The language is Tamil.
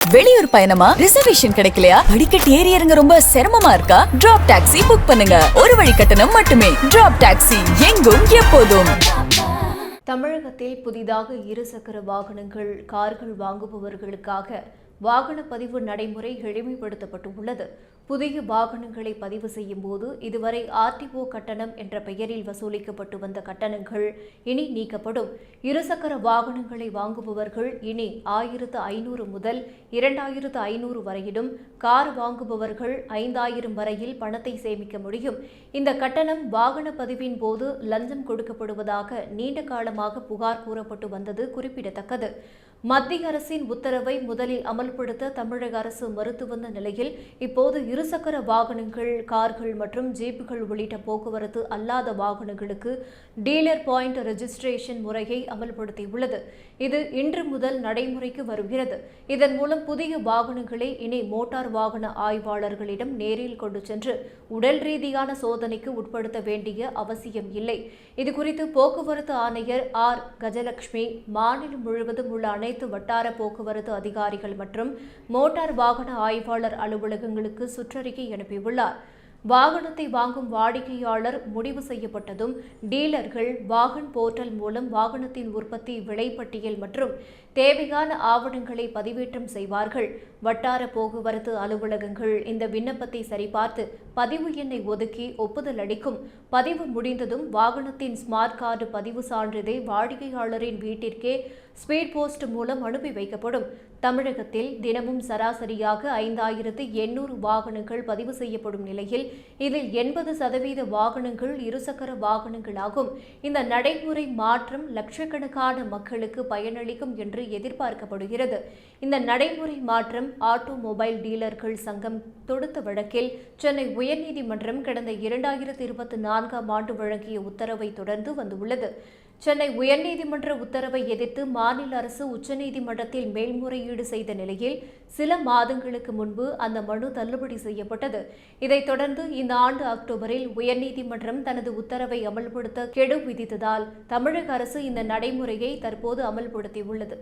வெளியூர் பயணமா? ரிசர்வேஷன் கிடைக்கலையா? படிக்கட்டு ஏறி இறங்க ரொம்ப சிரமமா இருக்கா? டிராப் டாக்ஸி புக் பண்ணுங்க. ஒரு வழி கட்டணம் மட்டுமே. டிராப் டாக்ஸி, எங்கும் எப்போதும். தமிழகத்தில் புதிதாக இருசக்கர வாகனங்கள், கார்கள் வாங்குபவர்களுக்காக வாகன பதிவு நடைமுறை எளிமைப்படுத்தப்பட்டுள்ளது. புதிய வாகனங்களை பதிவு செய்யும் போது இதுவரை ஆர்டிஓ கட்டணம் என்ற பெயரில் வசூலிக்கப்பட்டு வந்த கட்டணங்கள் இனி நீக்கப்படும். இருசக்கர வாகனங்களை வாங்குபவர்கள் இனி 1500 முதல் 2500 வரையிலும், கார் வாங்குபவர்கள் 5000 வரையில் பணத்தை சேமிக்க முடியும். இந்த கட்டணம் வாகன பதிவின் போது லஞ்சம் கொடுக்கப்படுவதாக நீண்ட காலமாக புகார் கூறப்பட்டு வந்தது குறிப்பிடத்தக்கது. மத்திய அரசின் உத்தரவை முதலில் அமல்படுத்த தமிழக அரசு மறுத்து வந்த நிலையில் இப்போது இருசக்கர வாகனங்கள், கார்கள் மற்றும் ஜீப்புகள் உள்ளிட்ட போக்குவரத்து அல்லாத வாகனங்களுக்கு டீலர் பாயிண்ட் ரெஜிஸ்ட்ரேஷன் முறையை அமல்படுத்தியுள்ளது. இது இன்று முதல் நடைமுறைக்கு வருகிறது. இதன் மூலம் புதிய வாகனங்களை இனி மோட்டார் வாகன ஆய்வாளர்களிடம் நேரில் கொண்டு சென்று உடல் ரீதியான சோதனைக்கு உட்படுத்த வேண்டிய அவசியம் இல்லை. இதுகுறித்து போக்குவரத்து ஆணையர் ஆர். கஜலட்சுமி மாநிலம் முழுவதும் உள்ள அனைத்து வட்டார போக்குவரத்து அதிகாரிகள் மற்றும் மோட்டார் வாகன ஆய்வாளர் அலுவலகங்களுக்கு சுற்றறிக்கை அனுப்பியுள்ளார். வாகனத்தை வாங்கும் வாடிக்கையாளர் முடிவு செய்யப்பட்டதும் டீலர்கள் வாகன் போர்ட்டல் மூலம் வாகனத்தின் உற்பத்தி, விலைப்பட்டியல் மற்றும் தேவையான ஆவணங்களை பதிவேற்றம் செய்வார்கள். வட்டார போக்குவரத்து அலுவலகங்கள் இந்த விண்ணப்பத்தை சரிபார்த்து பதிவு எண்ணை ஒதுக்கி ஒப்புதல் அளிக்கும். பதிவு முடிந்ததும் வாகனத்தின் ஸ்மார்ட் கார்டு பதிவு சான்றிதழ் வாடிக்கையாளரின் வீட்டிற்கே ஸ்பீட் போஸ்ட் மூலம் அனுப்பி வைக்கப்படும். தமிழகத்தில் தினமும் சராசரியாக 5800 வாகனங்கள் பதிவு செய்யப்படும் நிலையில் இதில் 80% வாகனங்கள் இருசக்கர வாகனங்களாகும். இந்த நடைமுறை மாற்றம் லட்சக்கணக்கான மக்களுக்கு பயனளிக்கும் என்று எதிர்பார்க்கப்படுகிறது. இந்த நடைமுறை மாற்றம் ஆட்டோமொபைல் டீலர்கள் சங்கம் தொடுத்த வழக்கில் சென்னை உயர்நீதிமன்றம் கடந்த 2024ஆம் ஆண்டு வழங்கிய உத்தரவை தொடர்ந்து வந்துள்ளது. சென்னை உயர்நீதிமன்ற உத்தரவை எதிர்த்து மாநில அரசு உச்சநீதிமன்றத்தில் மேல்முறையீடு செய்த நிலையில் சில மாதங்களுக்கு முன்பு அந்த மனு தள்ளுபடி செய்யப்பட்டது. இதைத் தொடர்ந்து இந்த ஆண்டு அக்டோபரில் உயர்நீதிமன்றம் தனது உத்தரவை அமல்படுத்த கெடு விதித்ததால் தமிழக அரசு இந்த நடைமுறையை தற்போது அமல்படுத்தியுள்ளது.